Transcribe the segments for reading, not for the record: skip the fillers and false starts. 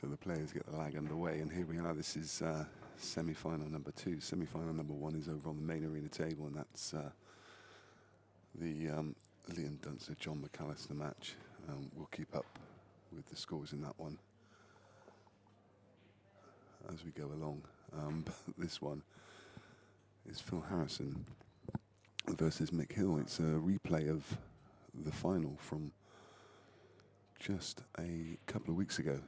So the players get the lag underway, and here we are. This is semi-final number 2. Semi-final number 1 is over on the main arena table, and that's the Liam Dunster-John McAllister match. We'll keep up with the scores in that one as we go along. But this one is Phil Harrison versus Mick Hill. It's a replay of the final from just a couple of weeks ago,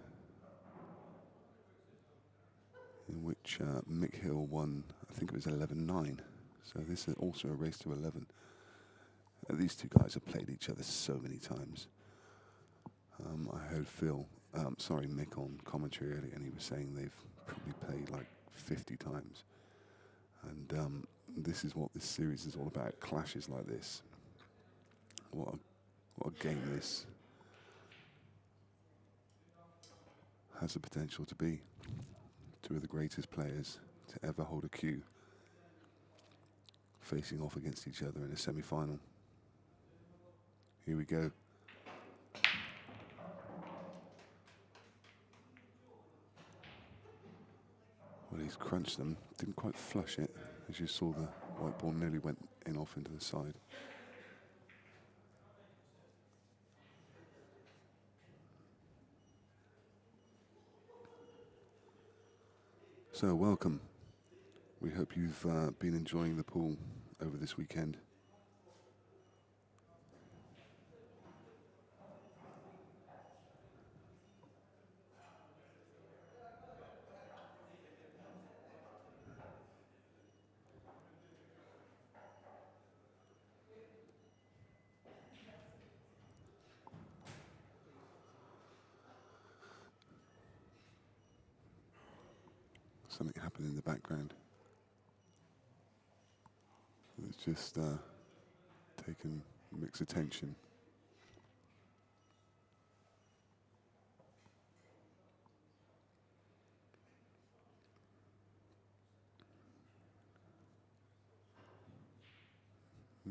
in which Mick Hill won, I think it was 11-9. So this is also a race to 11. These two guys have played each other so many times. I heard Mick on commentary earlier, and he was saying they've probably played like 50 times. And this is what this series is all about, clashes like this. What a game this has the potential to be. Two of the greatest players to ever hold a cue facing off against each other in a semi-final. Here we go. Well, he's crunched them, didn't quite flush it. As you saw, the white ball nearly went in off into the side. So welcome. We hope you've been enjoying the pool over this weekend. Something happened in the background. It's just taken Mick's attention.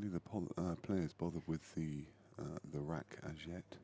Neither players bothered with the rack as yet.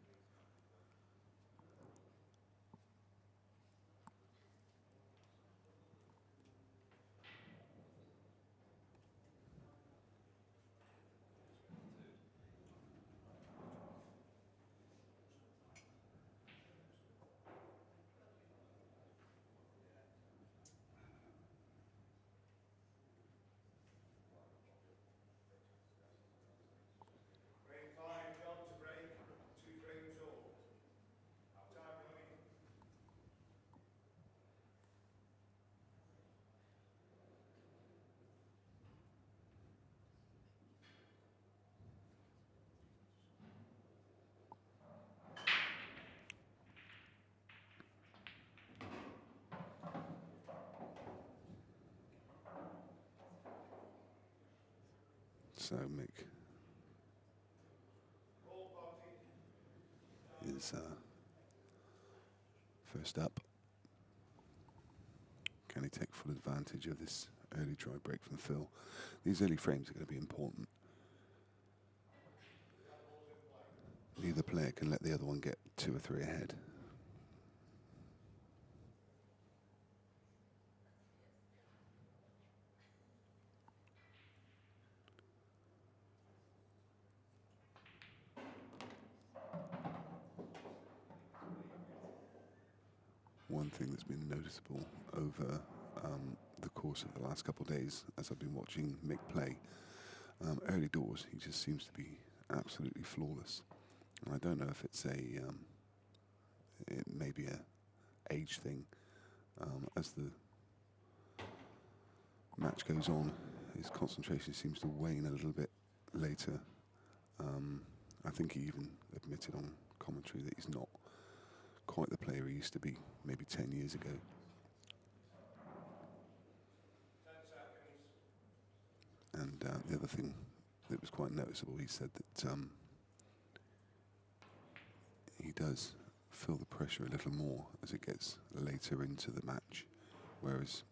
So Mick is first up. Can he take full advantage of this early dry break from Phil? These early frames are going to be important. Neither player can let the other one get 2 or 3 ahead. One thing that's been noticeable over the course of the last couple of days, as I've been watching Mick play, early doors, he just seems to be absolutely flawless. And I don't know if it's it may be a age thing. As the match goes on, his concentration seems to wane a little bit later. I think he even admitted on commentary that he's not quite the player he used to be maybe 10 years ago. And the other thing that was quite noticeable, he said that he does feel the pressure a little more as it gets later into the match, whereas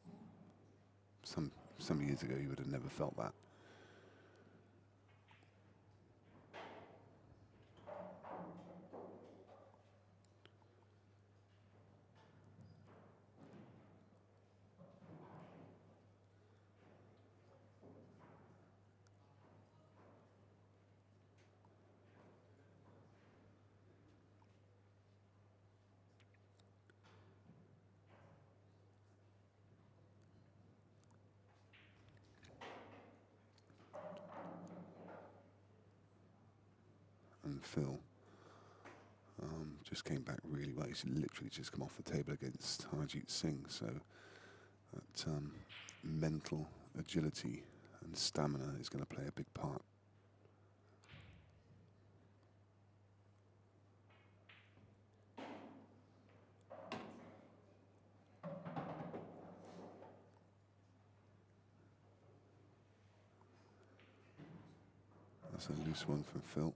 some years ago you would have never felt that. And Phil just came back really well. He's literally just come off the table against Harjeet Singh, so that mental agility and stamina is going to play a big part. That's a loose one from Phil.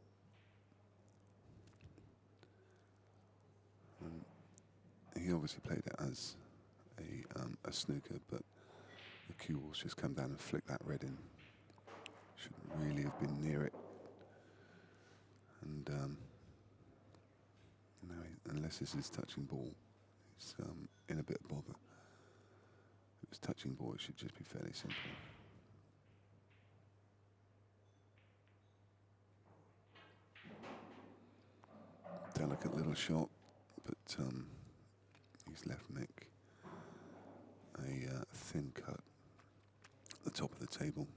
And he obviously played it as a snooker, but the cue ball's just come down and flicked that red in. Shouldn't really have been near it. And no, unless this is touching ball, he's in a bit of bother. If it's touching ball, it should just be fairly simple. Delicate little shot, but he's left Mick a thin cut at the top of the table.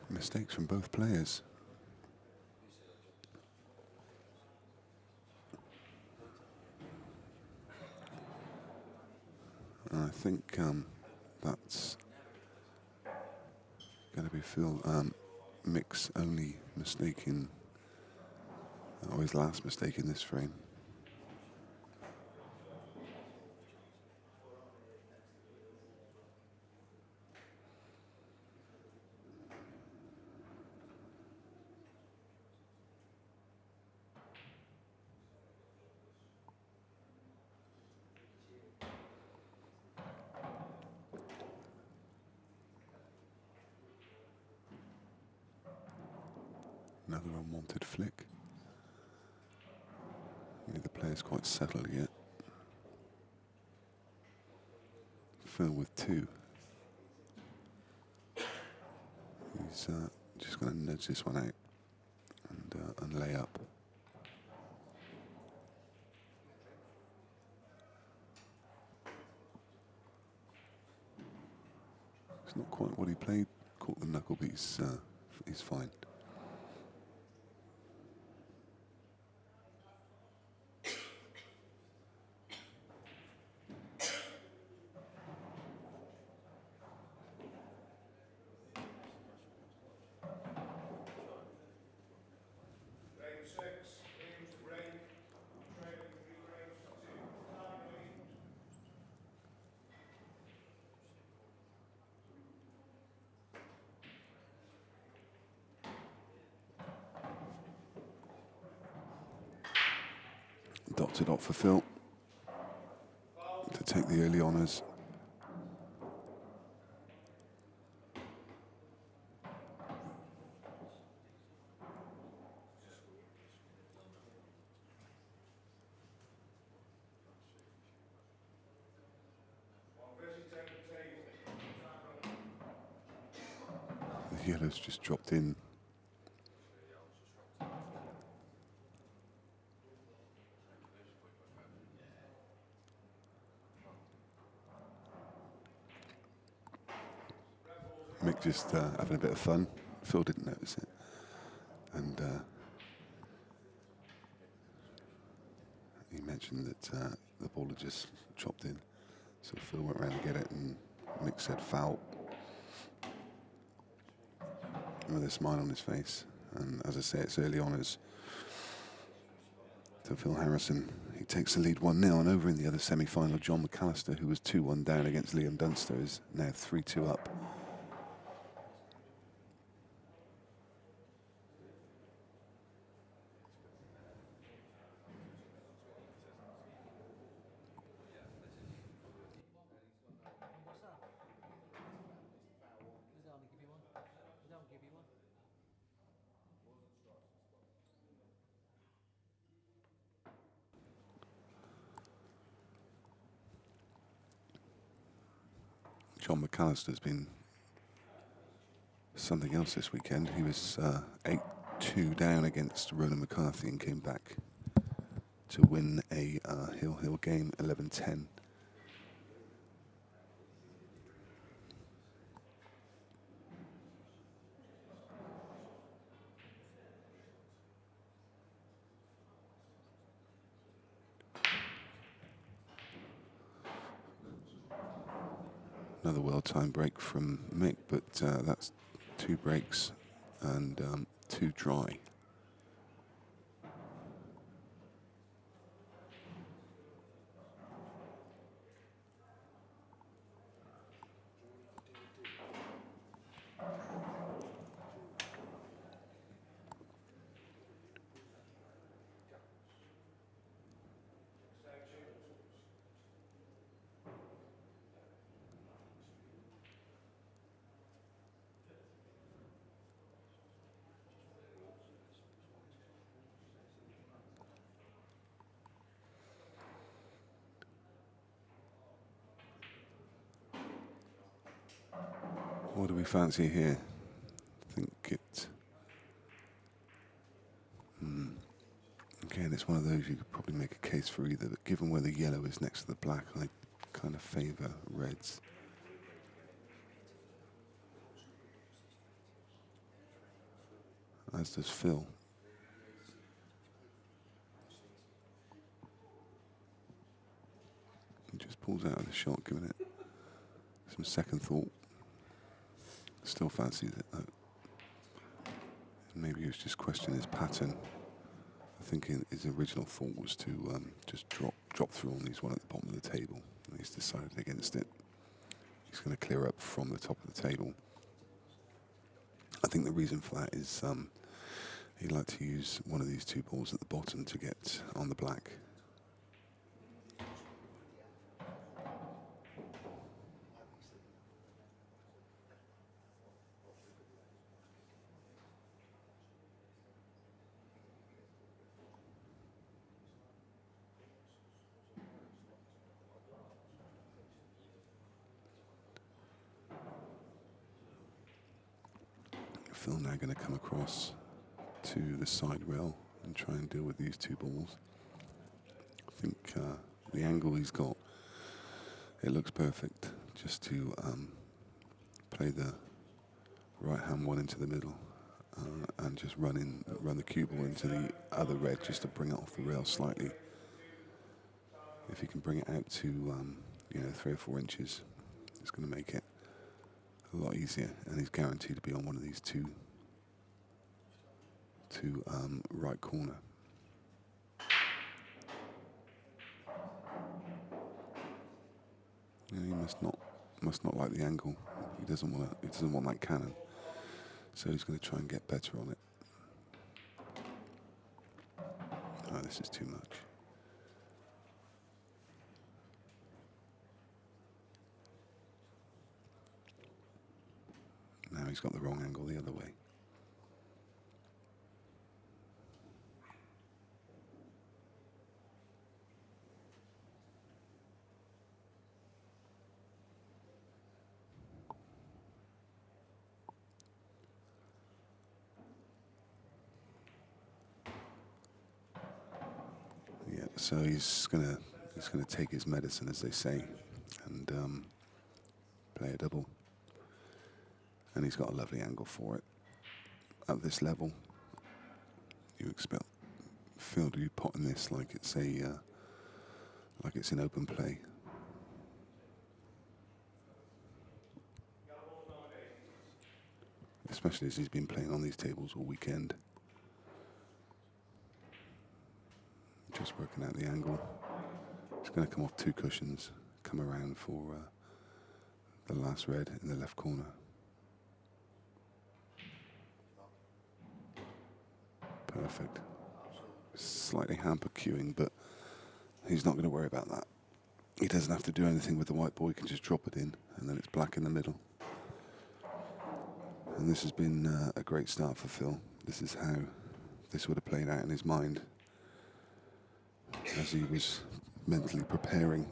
Mistakes from both players. And I think That's going to be Phil. Mick's only mistake in, or his last mistake in this frame. Another unwanted flick. Neither player's quite settled yet. Phil with 2. He's just going to nudge this one out and lay up. It's not quite what he played. Caught the knuckle, but he's fine. Dot to dot for Phil to take the early honours. The yellow's just dropped in. Mick just having a bit of fun. Phil didn't notice it. And he mentioned that the ball had just chopped in. So Phil went around to get it and Mick said foul. With a smile on his face. And as I say, it's early honours to Phil Harrison. He takes the lead 1-0, and over in the other semi-final, John McAllister, who was 2-1 down against Liam Dunster, is now 3-2 up. John McAllister's been something else this weekend. He was 8-2 down against Ronan McCarthy and came back to win a Hill game 11-10. Another well-timed break from Mick, but that's 2 breaks and 2 dry. What do we fancy here? I think it... Again, it's one of those you could probably make a case for either, but given where the yellow is next to the black, I kind of favour reds. As does Phil. He just pulls out of the shot, giving it some second thought. Still fancies it though. Maybe he was just questioning his pattern. I think his original thought was to just drop through on these one at the bottom of the table. And he's decided against it. He's going to clear up from the top of the table. I think the reason for that is he'd like to use one of these two balls at the bottom to get on the black. Phil now going to come across to the side rail and try and deal with these two balls. I think the angle he's got, it looks perfect just to play the right hand one into the middle and just run the cue ball into the other red just to bring it off the rail slightly. If he can bring it out to 3 or 4 inches, it's going to make it a lot easier, and he's guaranteed to be on one of these two right corner. Yeah, he must not like the angle. He doesn't want that cannon, so he's going to try and get better on it. Oh, this is too much. Now he's got the wrong angle the other way. Yeah, so he's gonna take his medicine, as they say, and play a double. And he's got a lovely angle for it. At this level, you expect Phil to be potting this like it's in open play. Especially as he's been playing on these tables all weekend. Just working out the angle. It's going to come off 2 cushions, come around for the last red in the left corner. Perfect. Slightly hamper cueing, but he's not going to worry about that. He doesn't have to do anything with the white ball. He can just drop it in, and then it's black in the middle. And this has been a great start for Phil. This is how this would have played out in his mind as he was mentally preparing.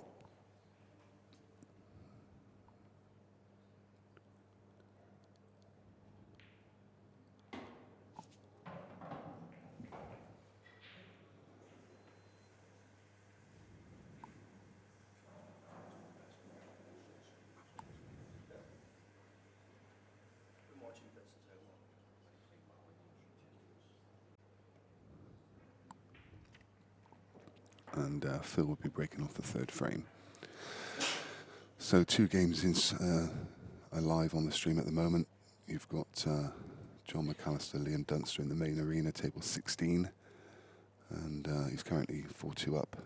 And Phil will be breaking off the 3rd frame. So 2 games are live on the stream at the moment. You've got John McAllister, Liam Dunster in the main arena, table 16. And he's currently 4-2 up.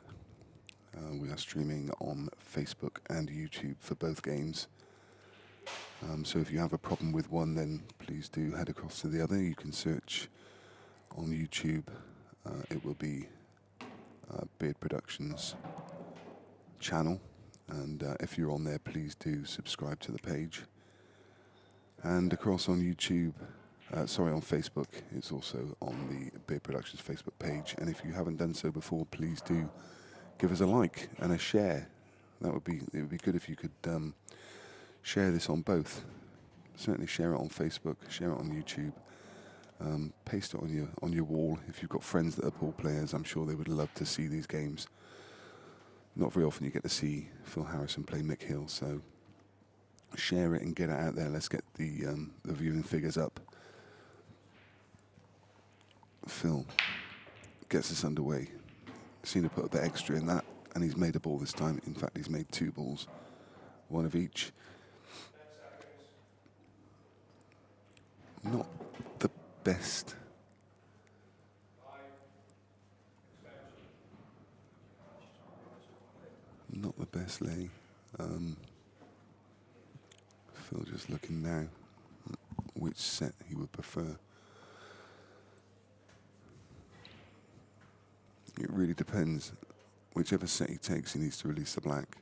We are streaming on Facebook and YouTube for both games. So if you have a problem with one, then please do head across to the other. You can search on YouTube. It will be Beard Productions channel, and if you're on there, please do subscribe to the page. And across on YouTube, on Facebook, it's also on the Beard Productions Facebook page. And if you haven't done so before, please do give us a like and a share. It would be good if you could share this on both. Certainly share it on Facebook, share it on YouTube. Paste it on your wall. If you've got friends that are pool players, I'm sure they would love to see these games. Not very often you get to see Phil Harrison play Mick Hill, so share it and get it out there. Let's get the viewing figures up. Phil gets us underway. Seen to put a bit extra in that, and he's made a ball this time. In fact, he's made 2 balls, 1 of each. not the best. Not the best lay. Phil just looking now which set he would prefer. It really depends. Whichever set he takes, he needs to release the black.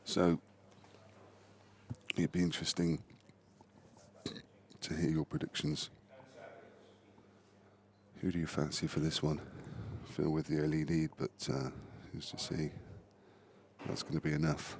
So it'd be interesting to hear your predictions. Who do you fancy for this one? Phil with the early lead, but who's to say that's going to be enough?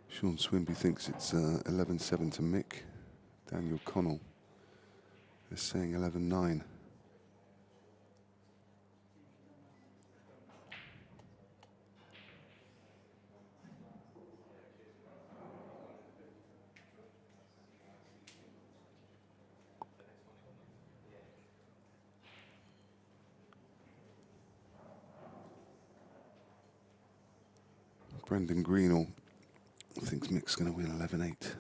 Sean Swinby thinks it's 11-7 to Mick. Daniel Connell is saying 11-9. Brendan Greenall thinks Mick's going to win 11-8.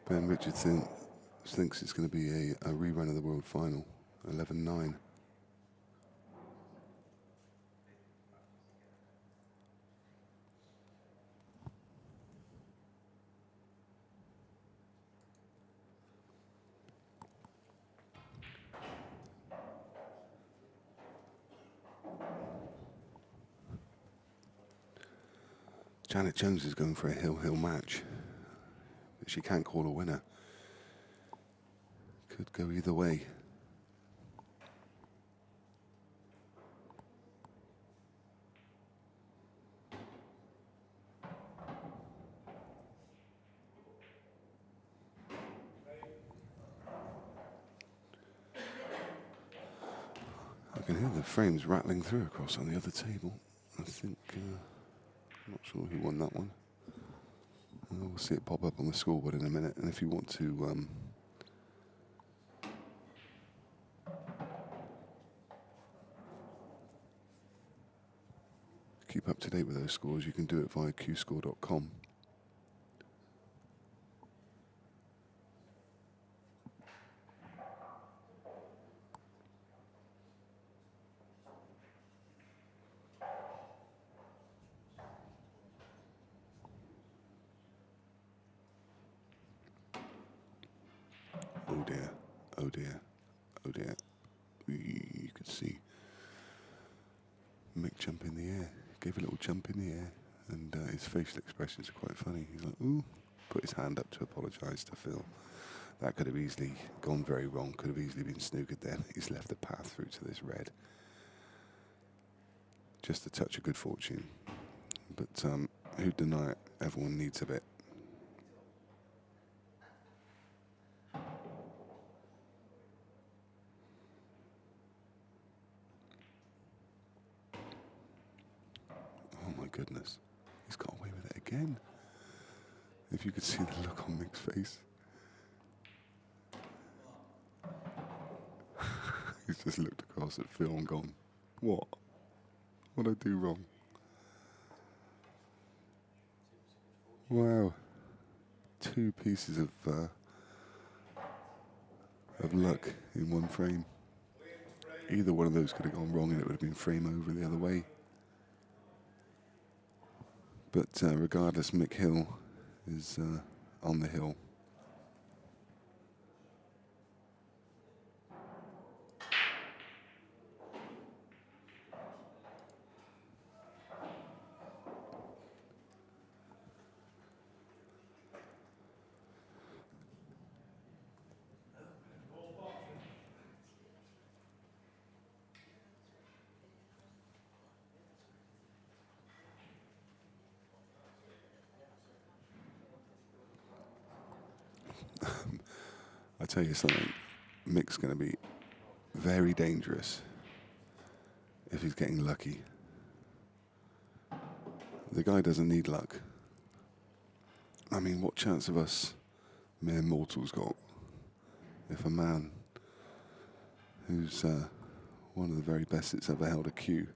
Ben Richardson thinks it's going to be a rerun of the World Final, 11-9. Janet Jones is going for a hill-hill match, but she can't call a winner. Could go either way. I can hear the frames rattling through across on the other table. I think, I'm not sure who won that one. We'll see it pop up on the scoreboard in a minute. And if you want to keep up to date with those scores, you can do it via qscore.com. Oh dear, oh dear, oh dear. You could see Mick jump in the air. Gave a little jump in the air, and his facial expressions are quite funny. He's like, ooh. put his hand up to apologise to Phil. That could have easily gone very wrong, could have easily been snookered there. He's left the path through to this red. Just a touch of good fortune. But who'd deny it? Everyone needs a bit. Oh my goodness. He's got away with it again. If you could see the look on Mick's face. He's just looked across at Phil and gone, what? What'd I do wrong? Wow. 2 pieces of luck in one frame. Either one of those could have gone wrong and it would have been frame over the other way. But regardless, Mick Hill is on the hill. I tell you something, Mick's going to be very dangerous if he's getting lucky. The guy doesn't need luck. I mean, what chance of us mere mortals got if a man who's one of the very best that's ever held a cue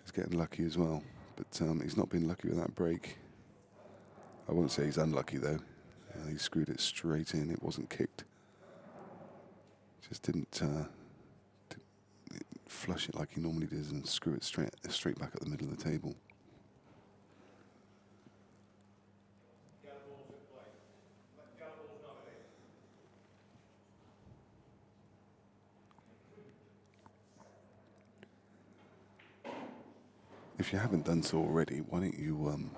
is getting lucky as well? But he's not been lucky with that break. I won't say he's unlucky though. He screwed it straight in. It wasn't kicked. Just didn't flush it like he normally does and screw it straight back at the middle of the table. If you haven't done so already, why don't you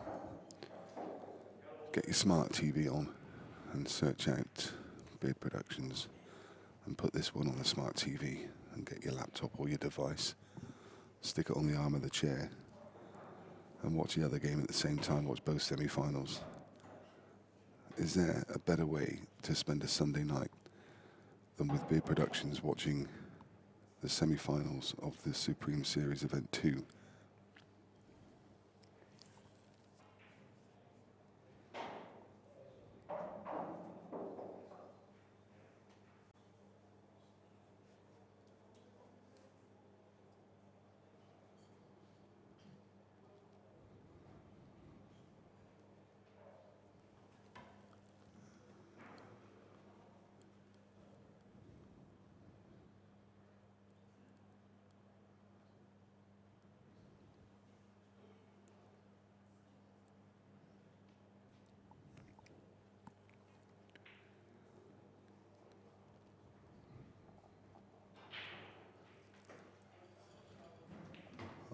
get your smart TV on and search out Beard Productions and put this one on a smart TV and get your laptop or your device, stick it on the arm of the chair and watch the other game at the same time, watch both semi-finals. Is there a better way to spend a Sunday night than with Beard Productions watching the semi-finals of the Supreme Series Event 2?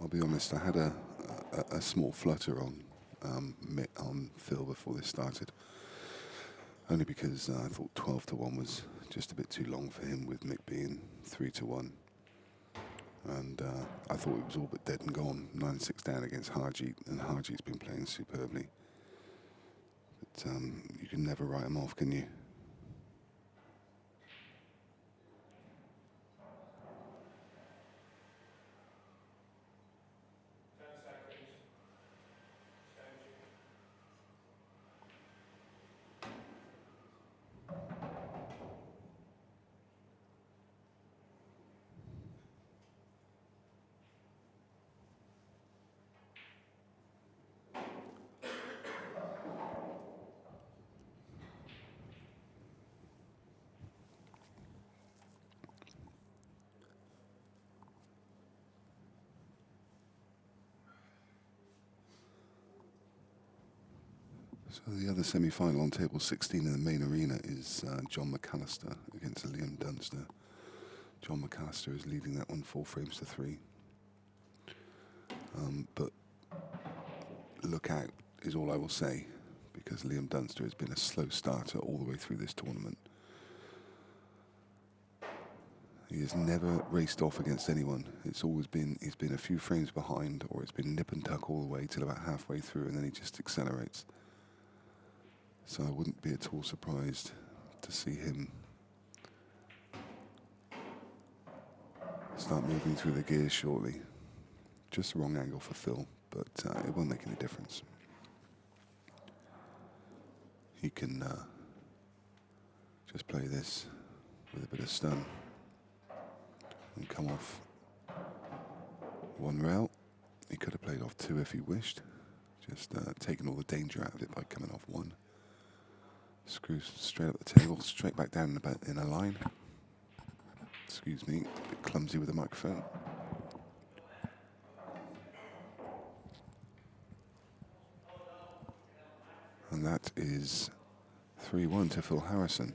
I'll be honest, I had a small flutter on Phil before this started, only because I thought 12-1 was just a bit too long for him, with Mick being 3-1. And I thought it was all but dead and gone, 9-6 down against Harjeet, and Harjeet's been playing superbly. But you can never write him off, can you? So the other semi-final on table 16 in the main arena is John McAllister against Liam Dunster. John McAllister is leading that one 4-3. But look out is all I will say, because Liam Dunster has been a slow starter all the way through this tournament. He has never raced off against anyone. He's been a few frames behind, or it's been nip and tuck all the way till about halfway through, and then he just accelerates. So I wouldn't be at all surprised to see him start moving through the gears shortly. Just the wrong angle for Phil, but it won't make any difference. He can just play this with a bit of stun and come off one rail. He could have played off two if he wished, just taking all the danger out of it by coming off one. Screw straight up the table, straight back down in a line. Excuse me, a bit clumsy with the microphone. And that is 3-1 to Phil Harrison.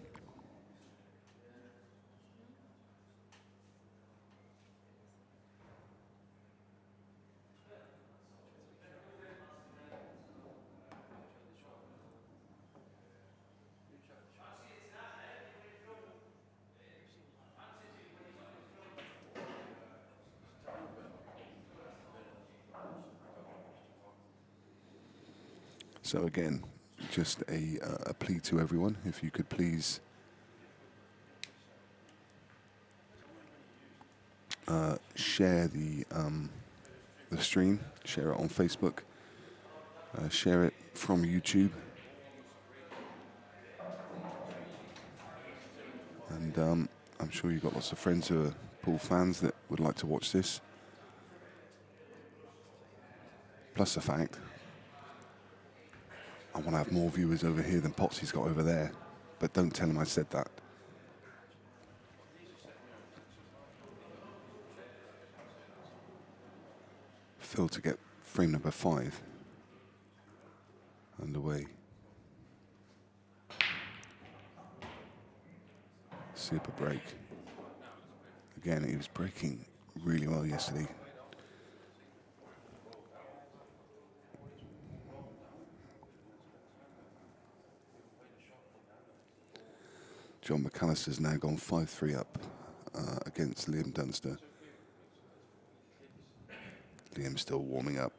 So again, just a plea to everyone, if you could please share the stream, share it on Facebook, share it from YouTube, and I'm sure you've got lots of friends who are pool fans that would like to watch this. Plus the fact I want to have more viewers over here than Potsy's got over there, but don't tell him I said that. Phil to get frame number 5 underway. Super break. Again, he was breaking really well yesterday. John McAllister's now gone 5-3 up against Liam Dunster. Liam's still warming up.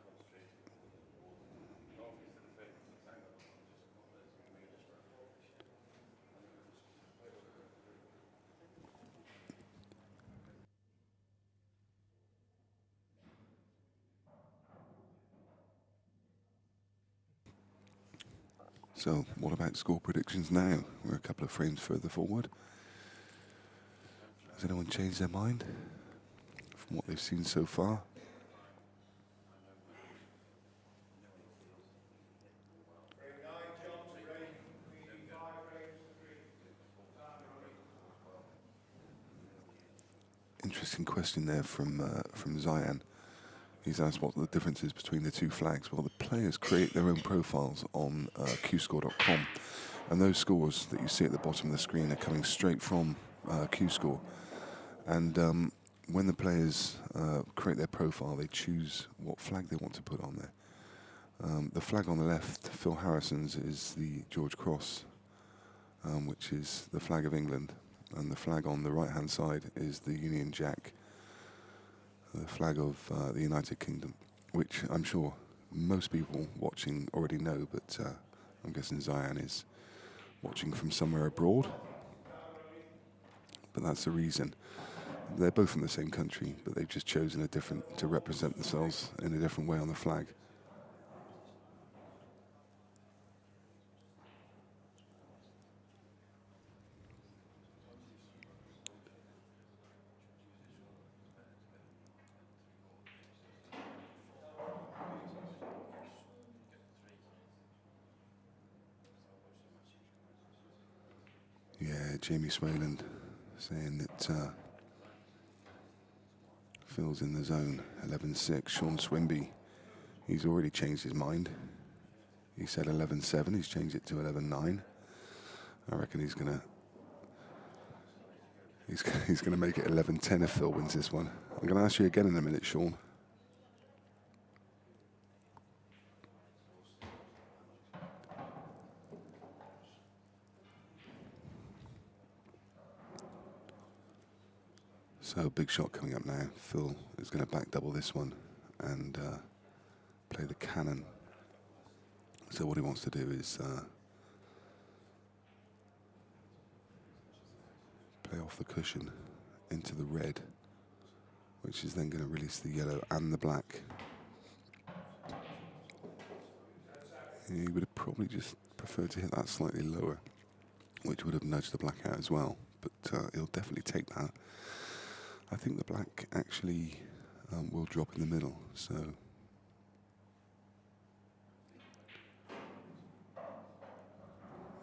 So, what about score predictions now? We're a couple of frames further forward. Has anyone changed their mind from what they've seen so far? Interesting question there from Zion. He's asked what the difference is between the two flags. Well, the players create their own profiles on qscore.com, and those scores that you see at the bottom of the screen are coming straight from qscore. And when the players create their profile, they choose what flag they want to put on there. The flag on the left, Phil Harrison's, is the George Cross, which is the flag of England, and the flag on the right-hand side is the Union Jack, the flag of the United Kingdom, which I'm sure most people watching already know, but I'm guessing Zion is watching from somewhere abroad. But that's the reason. They're both from the same country, but they've just chosen to represent themselves in a different way on the flag. Yeah, Jamie Swayland saying that Phil's in the zone. 11-6. Sean Swinby, he's already changed his mind. He said 11-7. He's changed it to 11-9. I reckon he's gonna make it 11-10 if Phil wins this one. I'm gonna ask you again in a minute, Sean. So big shot coming up now. Phil is going to back double this one and play the cannon. So what he wants to do is play off the cushion into the red, which is then going to release the yellow and the black. He would have probably just preferred to hit that slightly lower, which would have nudged the black out as well, but he'll definitely take that. I think the black actually will drop in the middle, so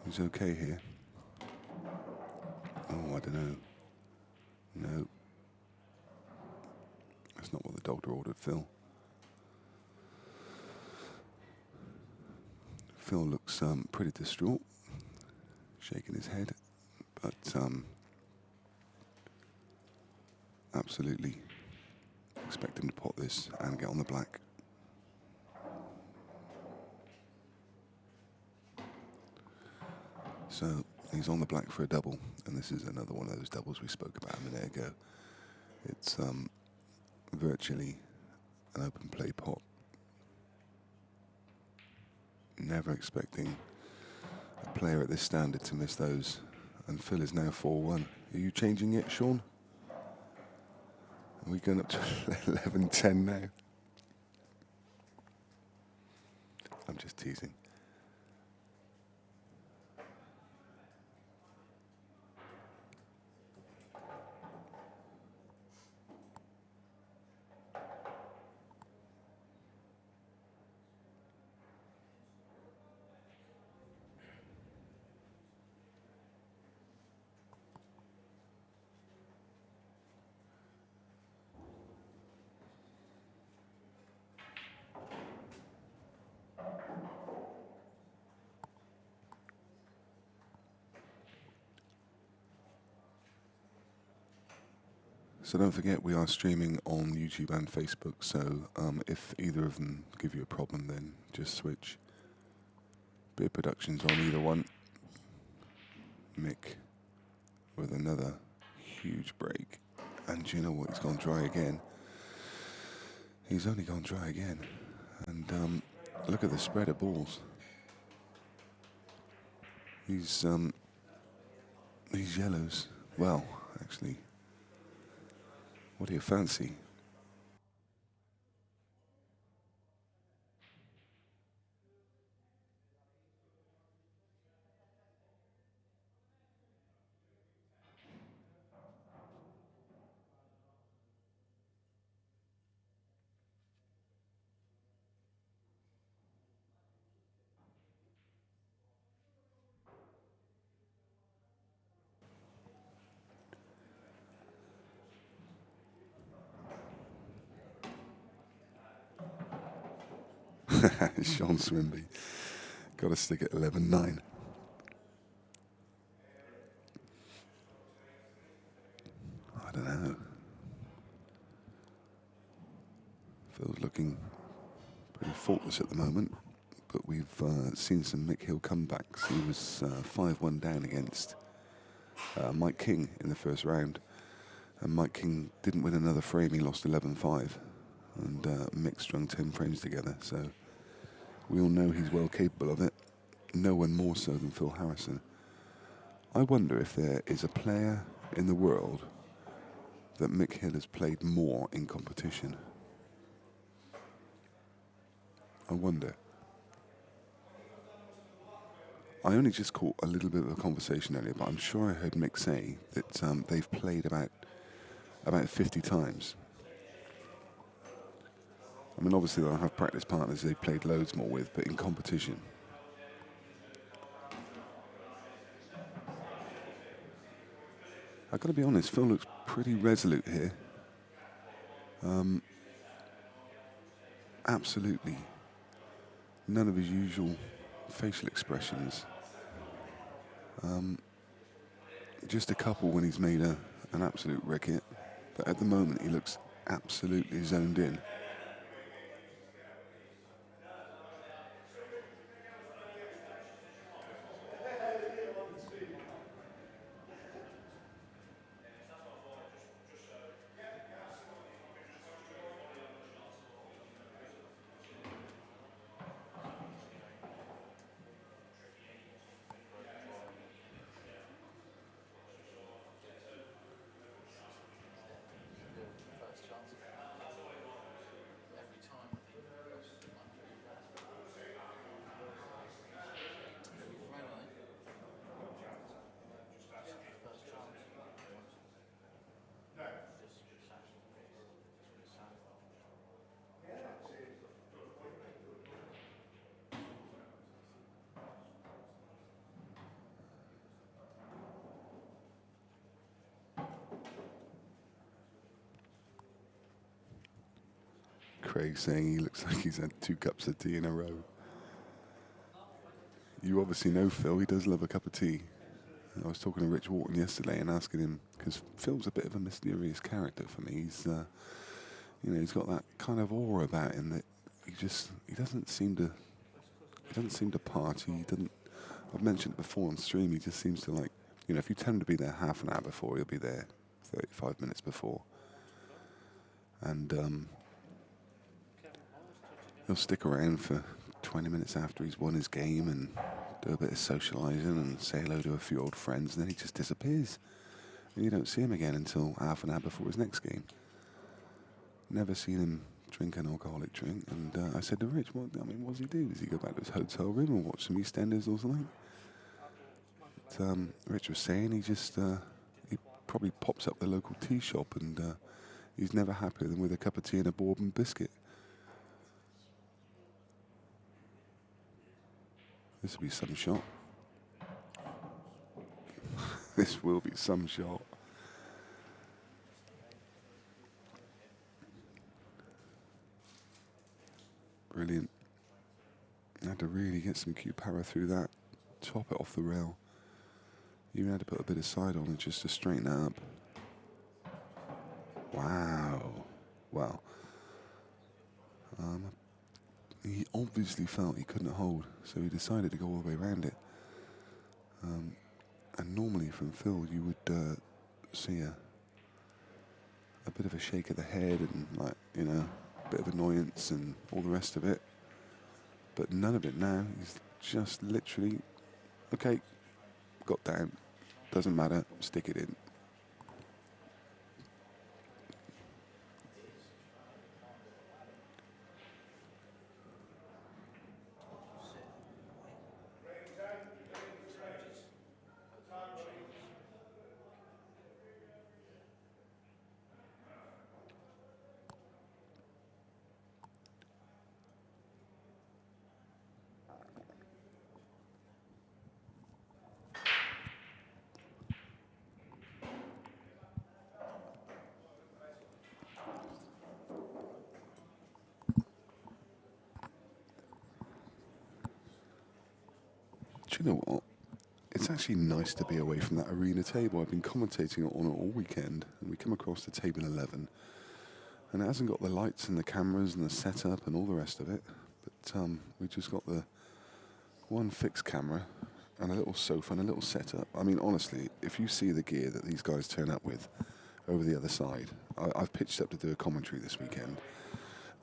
he's okay here. Oh, I don't know. No. That's not what the doctor ordered, Phil. Phil looks pretty distraught, shaking his head, but absolutely expect him to pot this and get on the black. So he's on the black for a double, and this is another one of those doubles we spoke about a minute ago. It's virtually an open play pot. Never expecting a player at this standard to miss those. And Phil is now 4-1. Are you changing it, Sean? Are we going up to 11-10 now? I'm just teasing. So don't forget, we are streaming on YouTube and Facebook, so if either of them give you a problem, then just switch. Beer Productions on either one. Mick with another huge break. And do you know what? He's gone dry again. He's only gone dry again. And look at the spread of balls. These yellows, well, actually, what do you fancy? Sean Swimby. Got to stick at 11-9. I don't know. Phil's looking pretty faultless at the moment, but we've seen some Mick Hill comebacks. He was 5-1 down against Mike King in the first round, and Mike King didn't win another frame. He lost 11-5, and Mick strung 10 frames together. So we all know he's well capable of it. No one more so than Phil Harrison. I wonder if there is a player in the world that Mick Hill has played more in competition. I wonder. I only just caught a little bit of a conversation earlier, but I'm sure I heard Mick say that they've played about 50 times. I mean, obviously they'll have practice partners they've played loads more with, but in competition. I've got to be honest, Phil looks pretty resolute here. Absolutely none of his usual facial expressions. Just a couple when he's made an absolute wreck-it, but at the moment he looks absolutely zoned in. Craig saying he looks like he's had 2 cups of tea in a row. You obviously know Phil. He does love a cup of tea. I was talking to Rich Wharton yesterday and asking him, because Phil's a bit of a mysterious character for me. He's, he's got that kind of aura about him that he doesn't seem to party. He doesn't. I've mentioned it before on stream. He just seems to like, if you tell him to be there half an hour before, he'll be there 35 minutes before, and he'll stick around for 20 minutes after he's won his game and do a bit of socialising and say hello to a few old friends, and then he just disappears. And you don't see him again until half an hour before his next game. Never seen him drink an alcoholic drink. And I said to Rich, what does he do? Does he go back to his hotel room and watch some EastEnders or something? But, Rich was saying he probably pops up the local tea shop and he's never happier than with a cup of tea and a bourbon biscuit. This will be some shot. This will be some shot. Brilliant. I had to really get some Q power through that. Top it off the rail. Even had to put a bit of side on it just to straighten it up. Wow. Wow. He obviously felt he couldn't hold, so he decided to go all the way around it. And normally from Phil, you would see a bit of a shake of the head and a bit of annoyance and all the rest of it. But none of it now. He's just literally, okay, got down. Doesn't matter, stick it in. Do you know what? It's actually nice to be away from that arena table. I've been commentating on it all weekend, and we come across to table 11, and it hasn't got the lights and the cameras and the setup and all the rest of it, but we just got the one fixed camera and a little sofa and a little setup. I mean, honestly, if you see the gear that these guys turn up with over the other side, I've pitched up to do a commentary this weekend,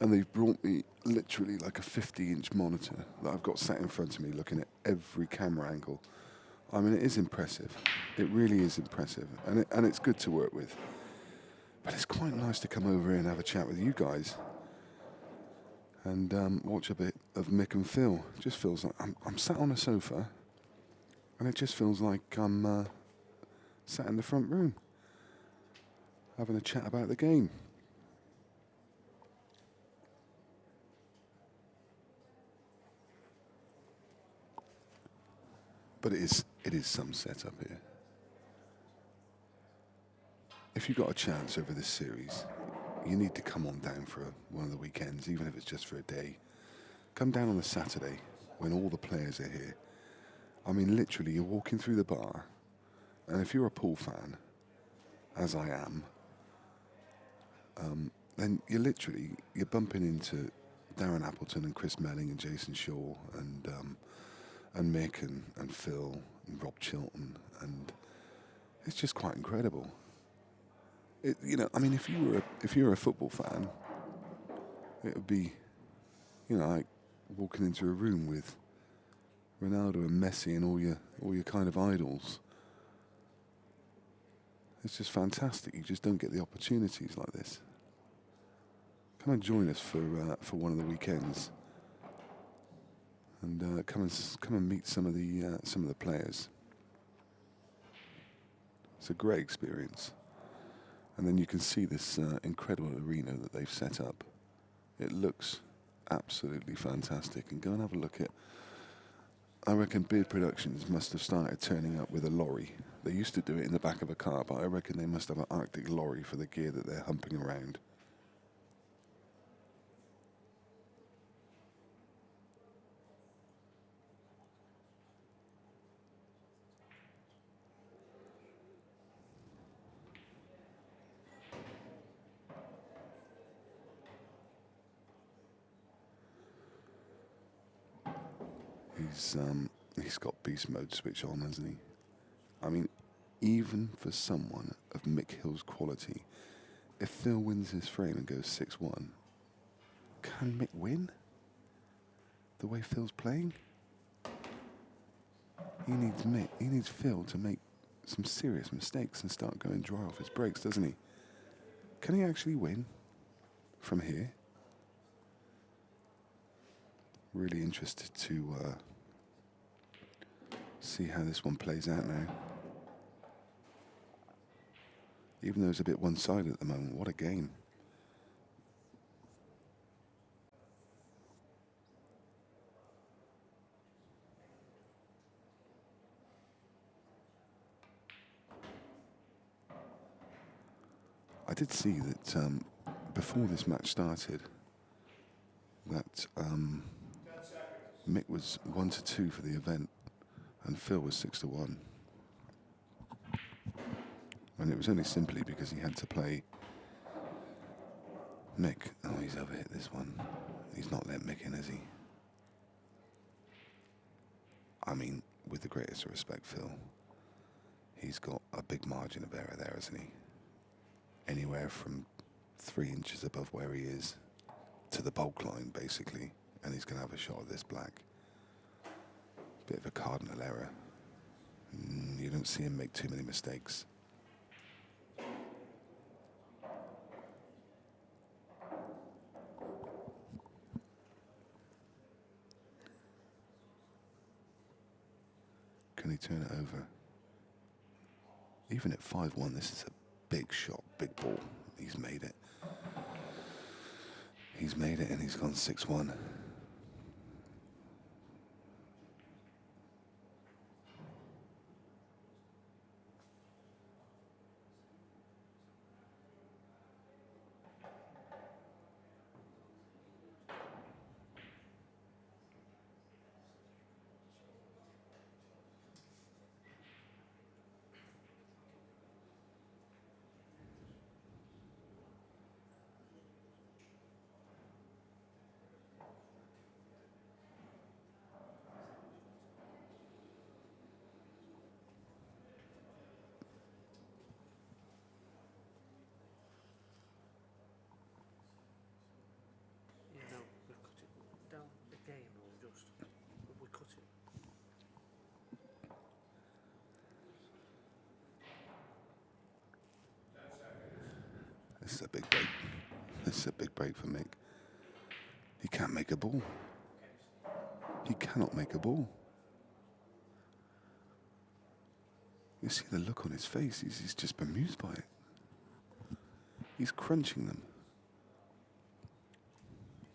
and they've brought me literally like a 50-inch monitor that I've got sat in front of me looking at every camera angle. I mean, it is impressive. It really is impressive. And it's good to work with. But it's quite nice to come over here and have a chat with you guys and watch a bit of Mick and Phil. It just feels like I'm sat on a sofa, and it just feels like I'm sat in the front room having a chat about the game. But it is some setup here. If you got a chance over this series, you need to come on down for one of the weekends, even if it's just for a day. Come down on a Saturday when all the players are here. I mean, literally, you're walking through the bar, and if you're a pool fan, as I am, then you're bumping into Darren Appleton and Chris Melling and Jason Shaw and Mick and Phil and Rob Chilton, and it's just quite incredible. I mean, if you were a football fan, it would be, like walking into a room with Ronaldo and Messi and all your kind of idols. It's just fantastic. You just don't get the opportunities like this. Come and join us for one of the weekends, and come and meet some of the players. It's a great experience. And then you can see this incredible arena that they've set up. It looks absolutely fantastic. And go and have a look at, I reckon Beard Productions must have started turning up with a lorry. They used to do it in the back of a car, but I reckon they must have an Arctic lorry for the gear that they're humping around. He's got beast mode switch on, hasn't he? I mean, even for someone of Mick Hill's quality, if Phil wins his frame and goes 6-1, can Mick win? The way Phil's playing? He needs Phil to make some serious mistakes and start going dry off his brakes, doesn't he? Can he actually win from here? Really interested to see how this one plays out now. Even though it's a bit one-sided at the moment, what a game. I did see that before this match started, that Mick was 1-2 for the event, and Phil was 6-1. And it was only simply because he had to play Mick. Oh, he's overhit this one. He's not let Mick in, has he? I mean, with the greatest respect, Phil, he's got a big margin of error there, hasn't he? Anywhere from 3 inches above where he is to the bulk line, basically, and he's going to have a shot at this black. Bit of a cardinal error. You don't see him make too many mistakes. Can he turn it over? Even at 5-1, this is a big shot, big ball. He's made it. He's made it, and he's gone 6-1. This is a big break. This is a big break for Mick. He can't make a ball. He cannot make a ball. You see the look on his face. He's just bemused by it. He's crunching them.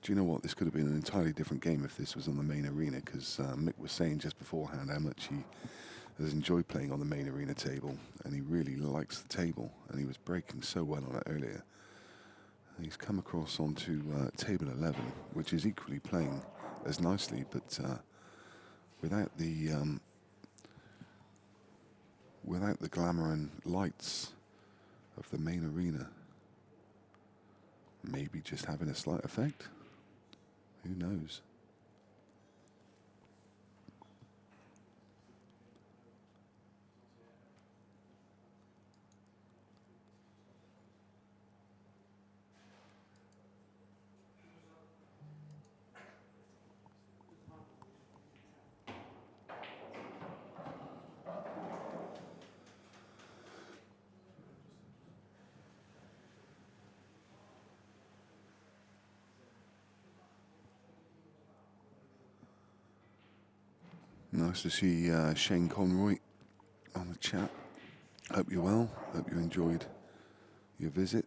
Do you know what? This could have been an entirely different game if this was on the main arena, because Mick was saying just beforehand how much he has enjoyed playing on the main arena table, and he really likes the table, and he was breaking so well on it earlier. And he's come across onto table 11, which is equally playing as nicely, but without the glamour and lights of the main arena. Maybe just having a slight effect. Who knows? Nice to see Shane Conroy on the chat. Hope you're well. Hope you enjoyed your visit.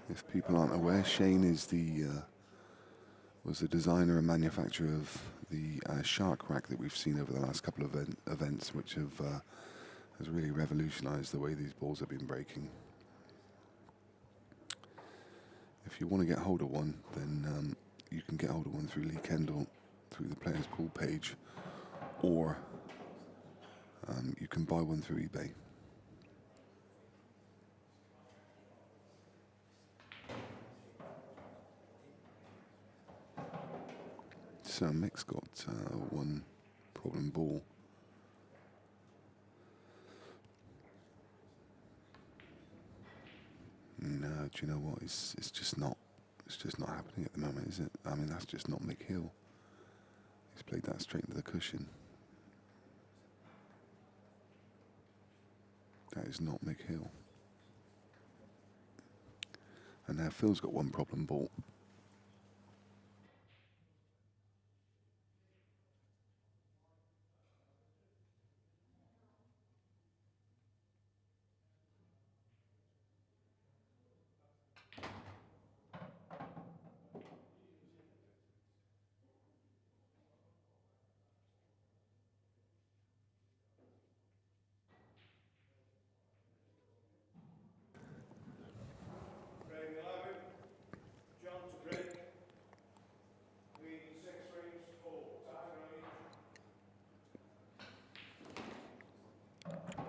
If people aren't aware, Shane is was the designer and manufacturer of the shark rack that we've seen over the last couple of events, which has really revolutionised the way these balls have been breaking. If you want to get hold of one, then you can get hold of one through Lee Kendall, through the Players Pool page, or you can buy one through eBay. So Mick's got one problem ball. No, do you know what? It's just not. It's just not happening at the moment, is it? I mean, that's just not Mick Hill. He's played that straight into the cushion. That is not Mick Hill. And now Phil's got one problem ball.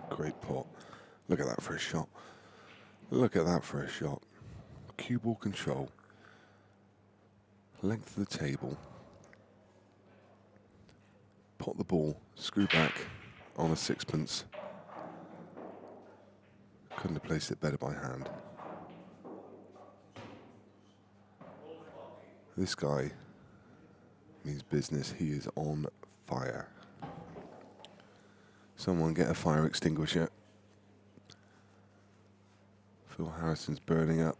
Great pot. Look at that for a shot. Look at that for a shot. Cue ball control. Length of the table. Pot the ball. Screw back on a sixpence. Couldn't have placed it better by hand. This guy means business. He is on fire. Someone get a fire extinguisher. Phil Harrison's burning up.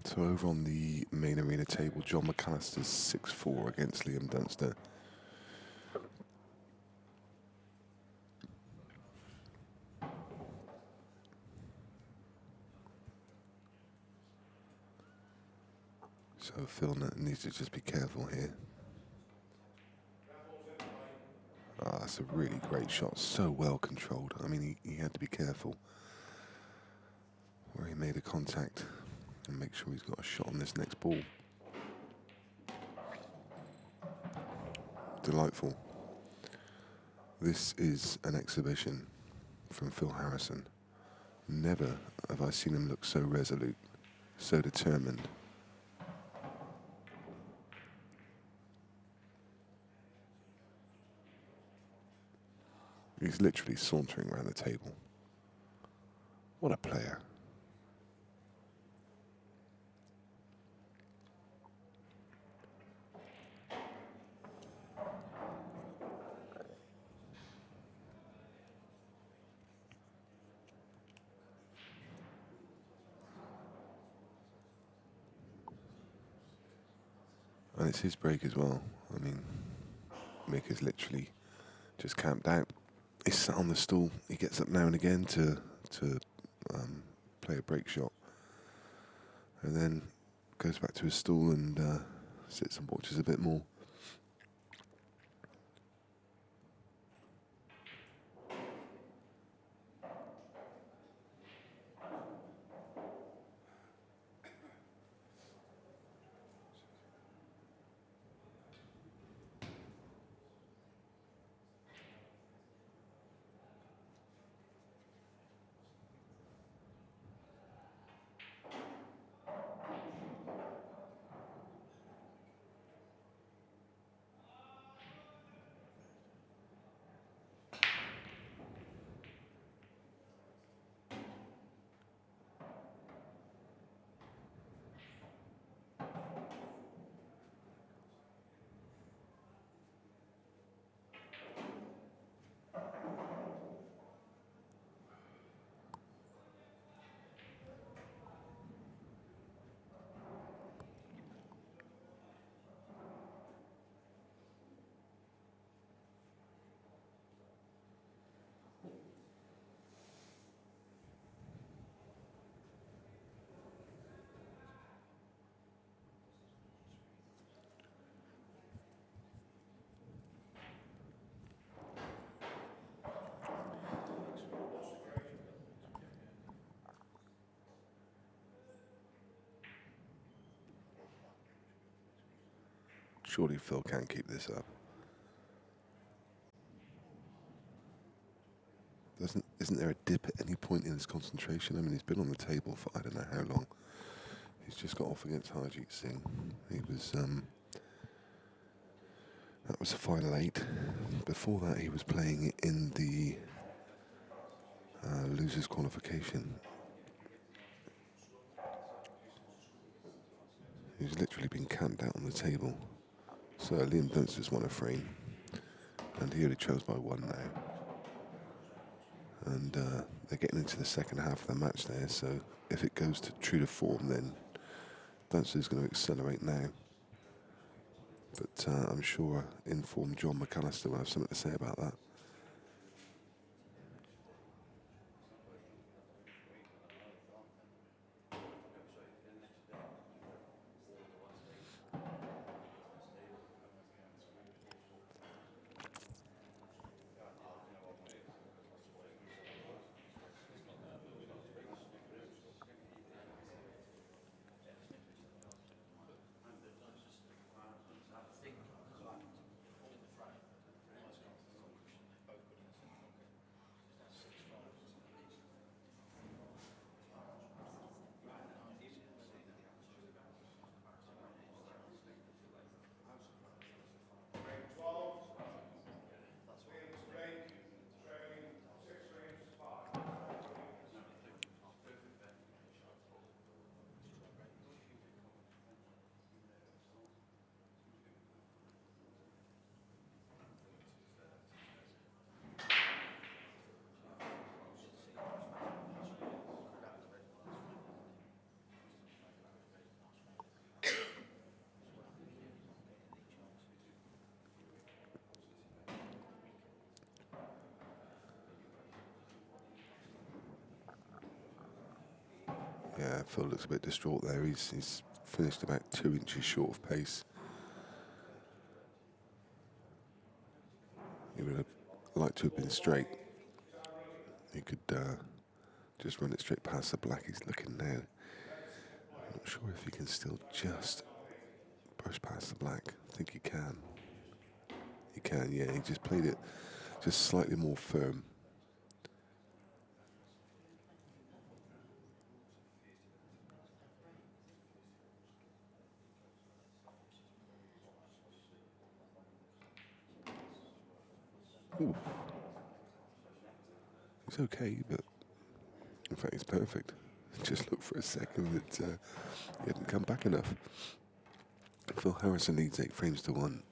So over on the main arena table, John McAllister's 6-4 against Liam Dunster. So Phil needs to just be careful here. Ah, that's a really great shot. So well controlled. I mean, he had to be careful where he made a contact and make sure he's got a shot on this next ball. Delightful. This is an exhibition from Phil Harrison. Never have I seen him look so resolute, so determined. He's literally sauntering around the table. What a player. And it's his break as well. I mean, Mick is literally just camped out. He's sat on the stool. He gets up now and again to play a break shot. And then goes back to his stool and sits and watches a bit more. Surely Phil can't keep this up. Isn't there a dip at any point in his concentration? I mean, he's been on the table for I don't know how long. He's just got off against Harjeet Singh. He was that was the final 8. Before that, he was playing in the losers qualification. He's literally been camped out on the table. So Liam Dunster's won a frame, and he only chose by 1 now. And they're getting into the second half of the match there, so if it goes to true to form, then Dunster's going to accelerate now. But I'm sure informed John McAllister will have something to say about that. Yeah, Phil looks a bit distraught there. He's finished about 2 inches short of pace. He would have liked to have been straight. He could just run it straight past the black. He's looking now. I'm not sure if he can still just brush past the black. I think he can. He can, yeah. He just played it just slightly more firm. Ooh. He's okay, but in fact, he's perfect. Just looked for a second that he hadn't come back enough. Phil Harrison leads 8 frames to 1.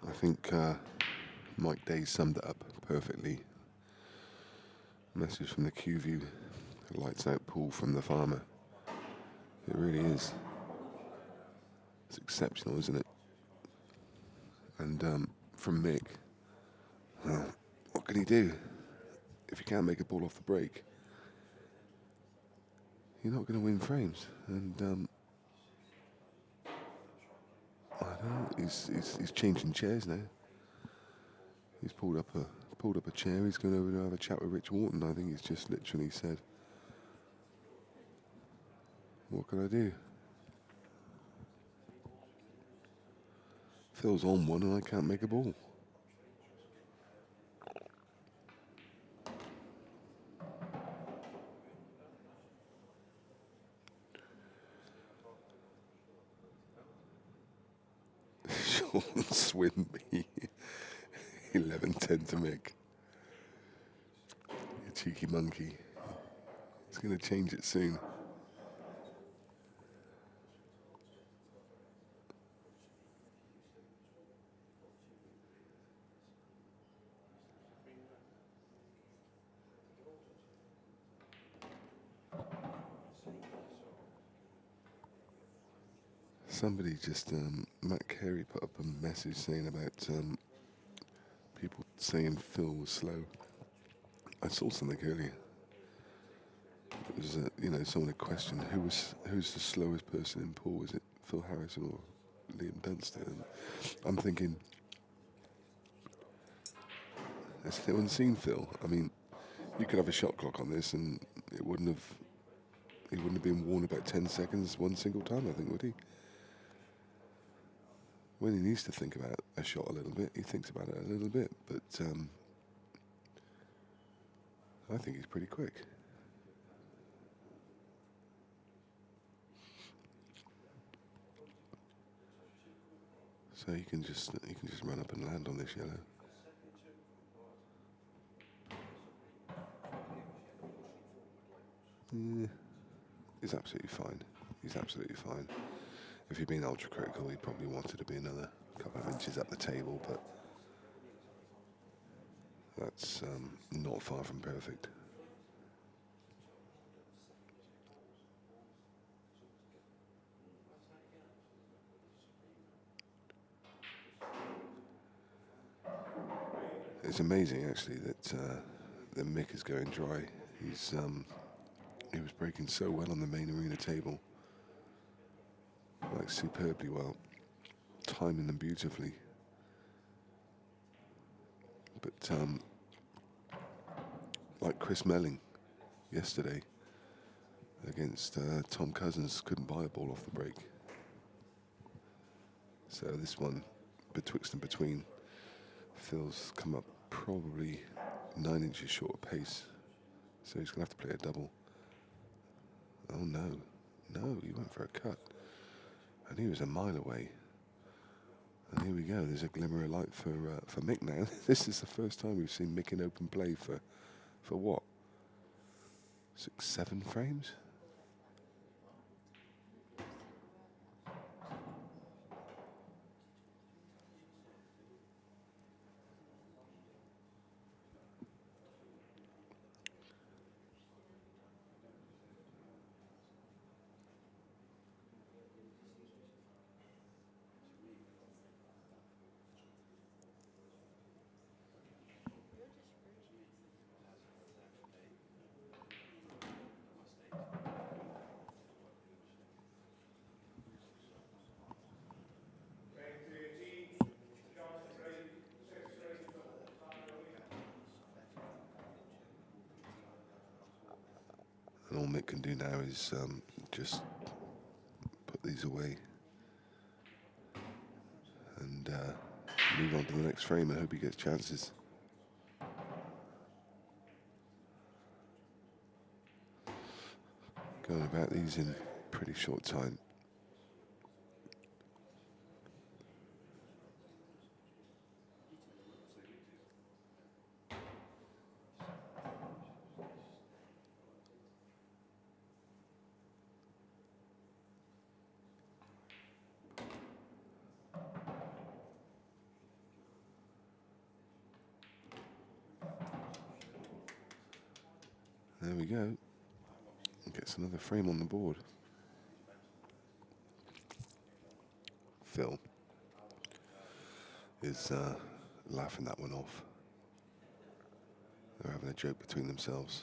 I think Mike Day summed it up perfectly. Message from the Q-View, lights out pool from the farmer. It really is. It's exceptional, isn't it? And from Mick, what can he do? If you can't make a ball off the break, you're not going to win frames. And I don't know. He's changing chairs now. He's pulled up a chair. He's going over to have a chat with Rich Wharton. I think he's just literally said, "What can I do? Phil's on one and I can't make a ball." Sean Swinby, 11-10 to Mick. cheeky monkey. He's going to change it soon. Somebody just, Matt Carey put up a message saying about people saying Phil was slow. I saw something earlier. It was, someone had questioned who's the slowest person in pool? Is it Phil Harrison or Liam Dunster? And I'm thinking, has anyone seen Phil? I mean, you could have a shot clock on this, and he wouldn't have been worn about 10 seconds one single time. I think, would he? When he needs to think about a shot a little bit, he thinks about it a little bit. But I think he's pretty quick. So he can just run up and land on this yellow. Yeah, he's absolutely fine. He's absolutely fine. If he'd been ultra critical, he probably wanted to be another couple of inches up the table, but that's not far from perfect. It's amazing, actually, that Mick is going dry. He was breaking so well on the main arena table, like superbly well, timing them beautifully. But like Chris Melling yesterday against Tom Cousins, couldn't buy a ball off the break. So this one, betwixt and between, Phil's come up probably 9 inches short of pace. So he's going to have to play a double. Oh no, no, he went for a cut. And he was a mile away. And here we go, there's a glimmer of light for Mick now. This is the first time we've seen Mick in open play for what? 6, 7 frames? And all Mick can do now is just put these away and move on to the next frame and hope he gets chances. Going about these in pretty short time. There we go. Gets another frame on the board. Phil is laughing that one off. They're having a joke between themselves.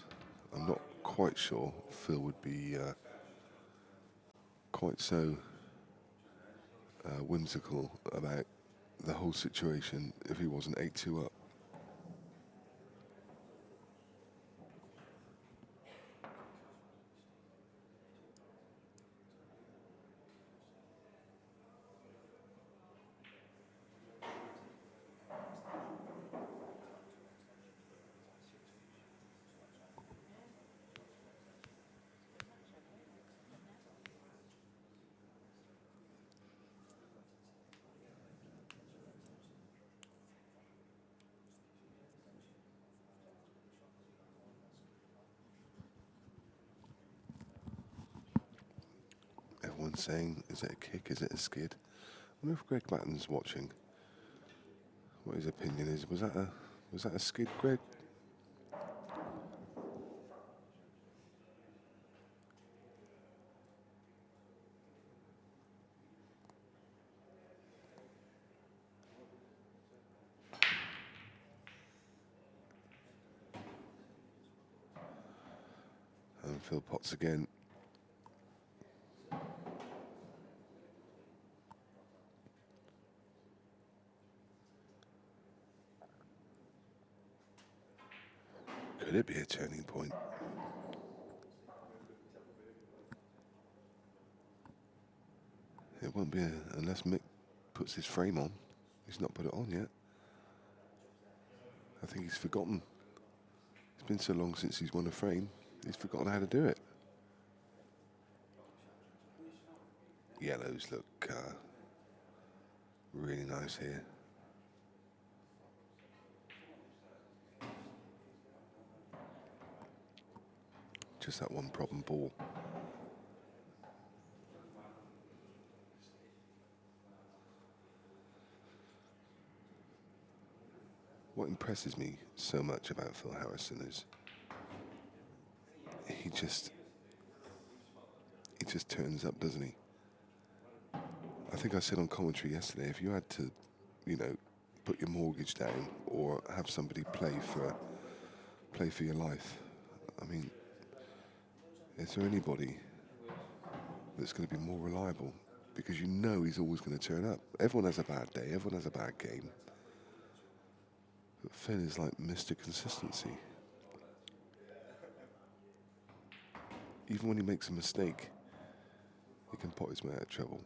I'm not quite sure Phil would be quite so whimsical about the whole situation if he wasn't 8-2 up. saying, is it a kick, is it a skid? I wonder if Greg Matten's watching. What his opinion is. Was that a skid, Greg? And Phil Potts again. Could it be a turning point? It won't be unless Mick puts his frame on. He's not put it on yet. I think he's forgotten. It's been so long since he's won a frame, he's forgotten how to do it. Yellows look really nice here. Just that one problem ball. What impresses me so much about Phil Harrison is he just turns up, doesn't he? I think I said on commentary yesterday, if you had to, put your mortgage down or have somebody play for your life, I mean, is there anybody that's going to be more reliable? Because you know he's always going to turn up. Everyone has a bad day, everyone has a bad game. But Phil is like Mr. Consistency. Even when he makes a mistake, he can pot his way out of trouble.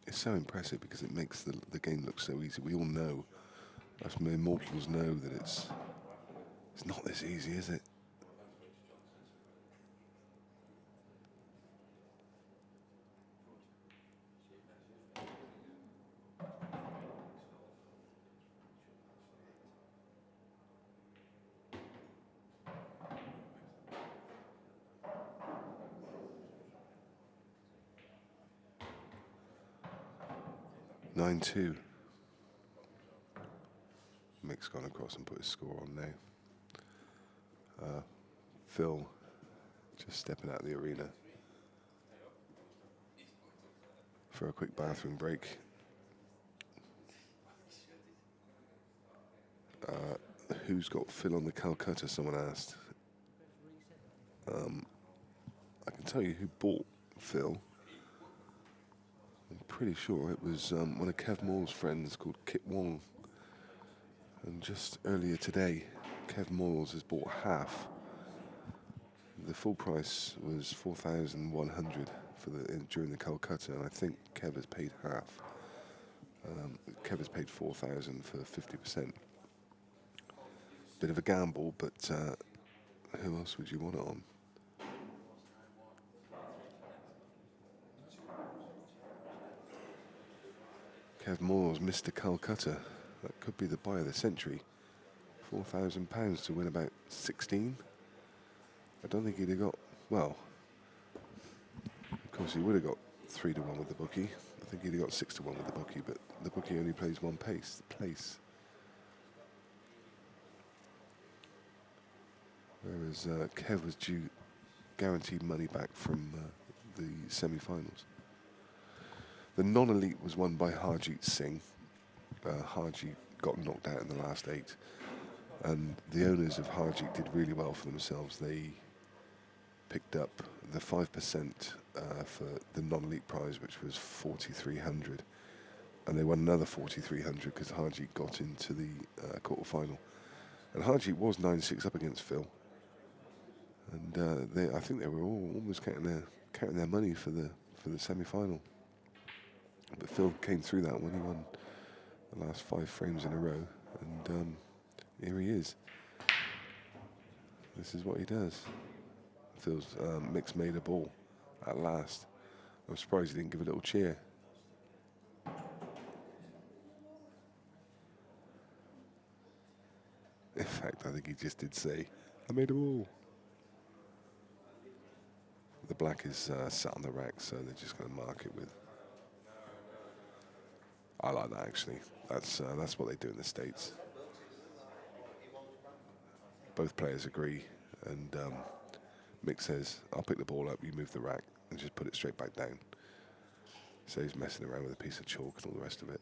It's so impressive because it makes the game look so easy. We all know, us mere mortals know that it's not this easy, is it? (9-2). Mick's gone across and put his score on now. Phil just stepping out of the arena for a quick bathroom break. Who's got Phil on the Calcutta, someone asked. I can tell you who bought Phil. I'm pretty sure it was one of Kev Moore's friends called Kit Wong. And just earlier today, Kev Moyles has bought half. The full price was 4,100 during the Calcutta, and I think Kev has paid half. Kev has paid 4,000 for 50%. Bit of a gamble, but who else would you want it on? Kev Moyles, Mr. Calcutta. That could be the buy of the century. £4,000 to win about 16. I don't think he'd have got, well, of course he would have got 3-1 with the bookie. I think he'd have got 6-1 with the bookie, but the bookie only plays one place. Whereas Kev was due guaranteed money back from the semi-finals. The non-elite was won by Harjeet Singh. Harjeet got knocked out in the last 8. And the owners of Harjeet did really well for themselves. They picked up the 5% for the non-elite prize, which was 4,300. And they won another 4,300 because Harjeet got into the quarter-final. And Harjeet was 9-6 up against Phil. And I think they were all almost counting their money for the semi-final. But Phil came through that when he won the last 5 frames in a row, and here he is. This is what he does. Phil's Mick's made a ball at last. I'm surprised he didn't give a little cheer. In fact, I think he just did say, I made them all. The black is sat on the rack, so they're just going to mark it with. I like that actually. That's what they do in the States. Both players agree, and Mick says, "I'll pick the ball up, you move the rack, and just put it straight back down." So he's messing around with a piece of chalk and all the rest of it.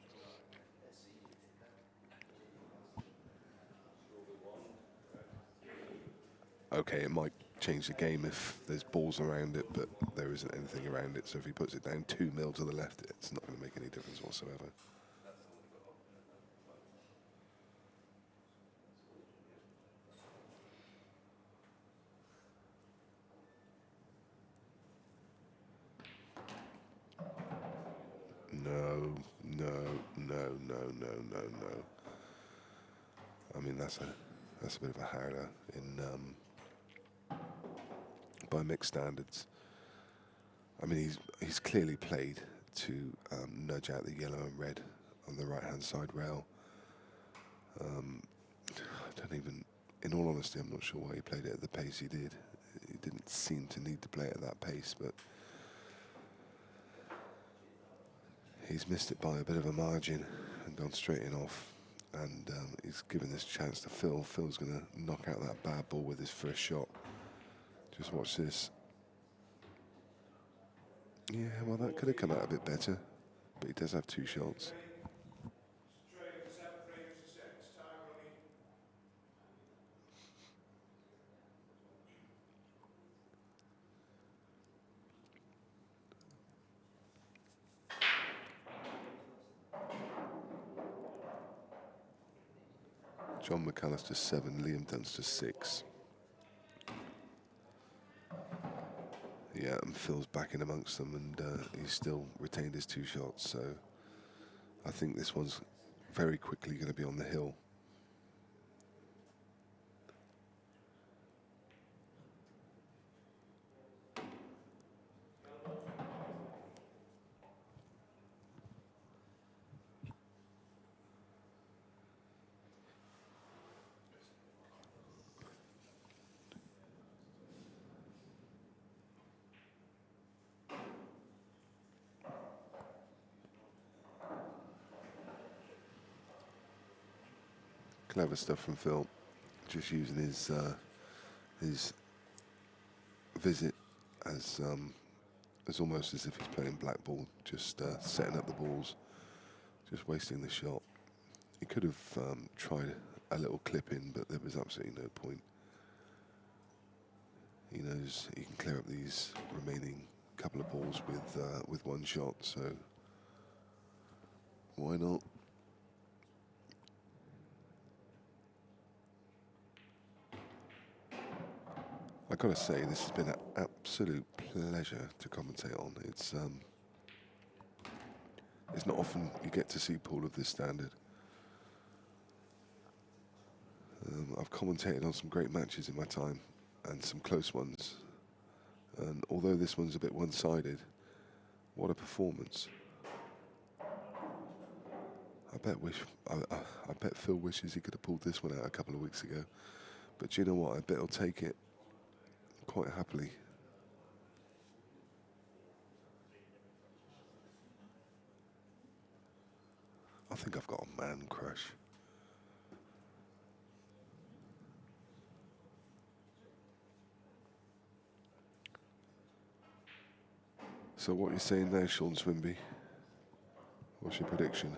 Okay, it might change the game if there's balls around it, but there isn't anything around it. So if he puts it down 2 mil to the left, it's not going to make any difference whatsoever. No, no, no, no, no, no, no. I mean, that's a bit of a howler in by mixed standards. I mean, he's clearly played to nudge out the yellow and red on the right-hand side rail. I don't even, in all honesty, I'm not sure why he played it at the pace he did. He didn't seem to need to play it at that pace, but he's missed it by a bit of a margin and gone straight in off. And he's given this chance to Phil. Phil's going to knock out that bad ball with his first shot. Just watch this. Yeah, well, that could have come out a bit better, but he does have 2 shots. John McAllister 7, Liam Dunster 6. Yeah, and Phil's back in amongst them, and he's still retained his 2 shots. So I think this one's very quickly going to be on the hill. Clever stuff from Phil, just using his visit as almost as if he's playing black ball, just setting up the balls, just wasting the shot. He could have tried a little clip in, but there was absolutely no point. He knows he can clear up these remaining couple of balls with 1 shot, so why not? I gotta say, this has been an absolute pleasure to commentate on. It's not often you get to see pool of this standard. I've commentated on some great matches in my time, and some close ones. And although this one's a bit one-sided, what a performance! I bet Phil wishes he could have pulled this one out a couple of weeks ago. But do you know what? I bet he'll take it quite happily. I think I've got a man crush. So what are you saying there, Sean Swinby? What's your prediction?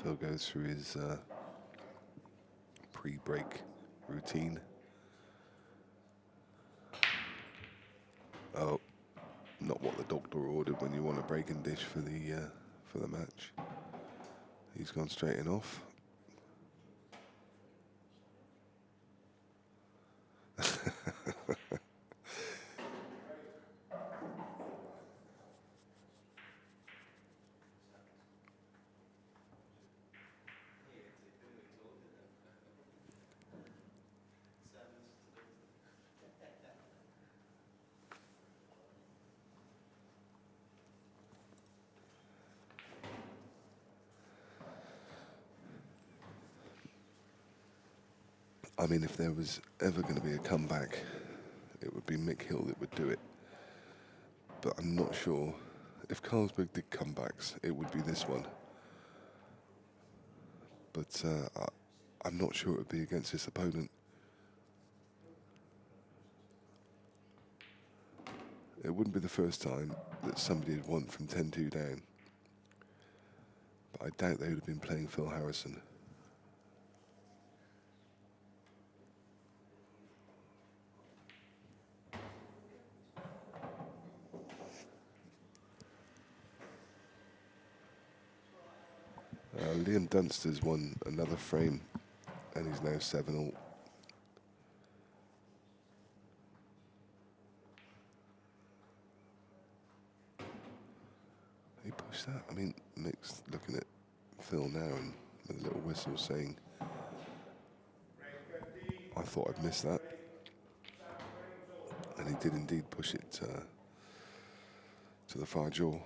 Phil goes through his pre-break routine. Oh, not what the doctor ordered when you want a breaking dish for the match. He's gone straight in off. I mean, if there was ever going to be a comeback, it would be Mick Hill that would do it. But I'm not sure. If Carlsberg did comebacks, it would be this one. But I'm not sure it would be against this opponent. It wouldn't be the first time that somebody had won from 10-2 down. But I doubt they would have been playing Phil Harrison. Liam Dunster's won another frame, and he's now 7-all. He pushed that. I mean, Mick's looking at Phil now and with a little whistle saying, I thought I'd missed that. And he did indeed push it to the far jaw.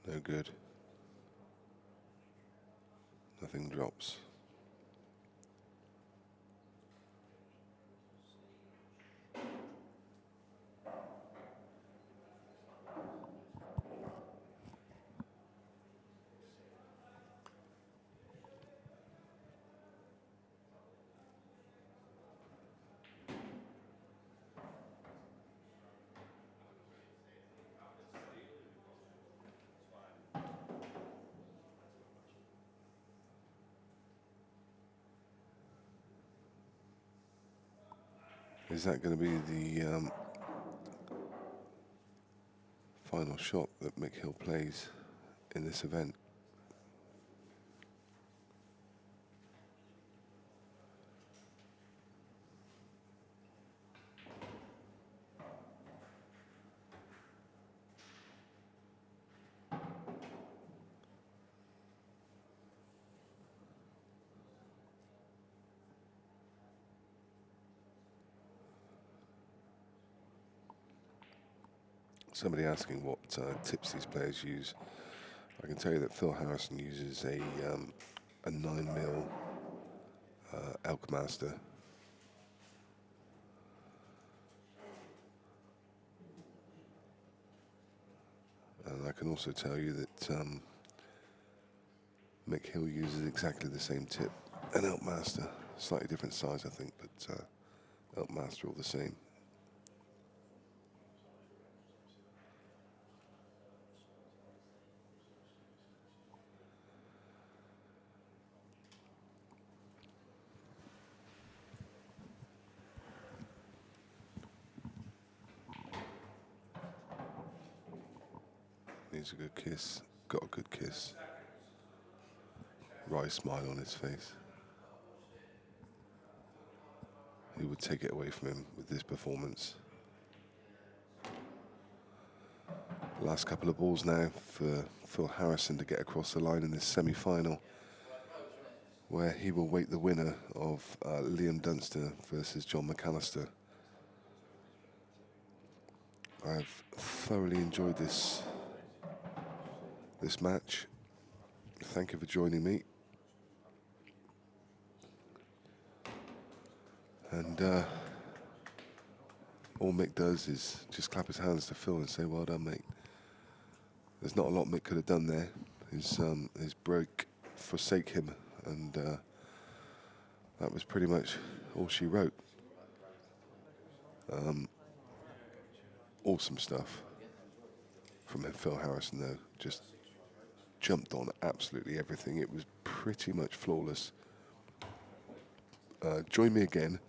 No good. Nothing drops. Is that going to be the final shot that Mick Hill plays in this event? Somebody asking what tips these players use. I can tell you that Phil Harrison uses a 9mm Elk Master. And I can also tell you that Mick Hill uses exactly the same tip, an Elk Master. Slightly different size, I think, but Elk Master all the same. Needs a good kiss. Got a good kiss. Wry smile on his face. He would take it away from him with this performance. Last couple of balls now for Phil Harrison to get across the line in this semi-final, where he will wait the winner of Liam Dunster versus John McAllister. I've thoroughly enjoyed this match. Thank you for joining me. And all Mick does is just clap his hands to Phil and say, well done, mate. There's not a lot Mick could have done there. His break forsake him, and that was pretty much all she wrote. Awesome stuff. from Phil Harrison, though. Just jumped on absolutely everything. It was pretty much flawless. Join me again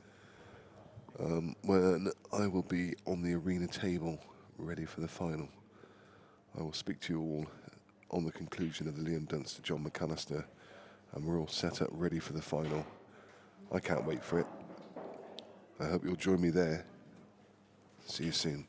when I will be on the arena table ready for the final. I will speak to you all on the conclusion of the Liam Dunster John McAllister, and we're all set up ready for the final. I can't wait for it. I hope you'll join me there. See you soon.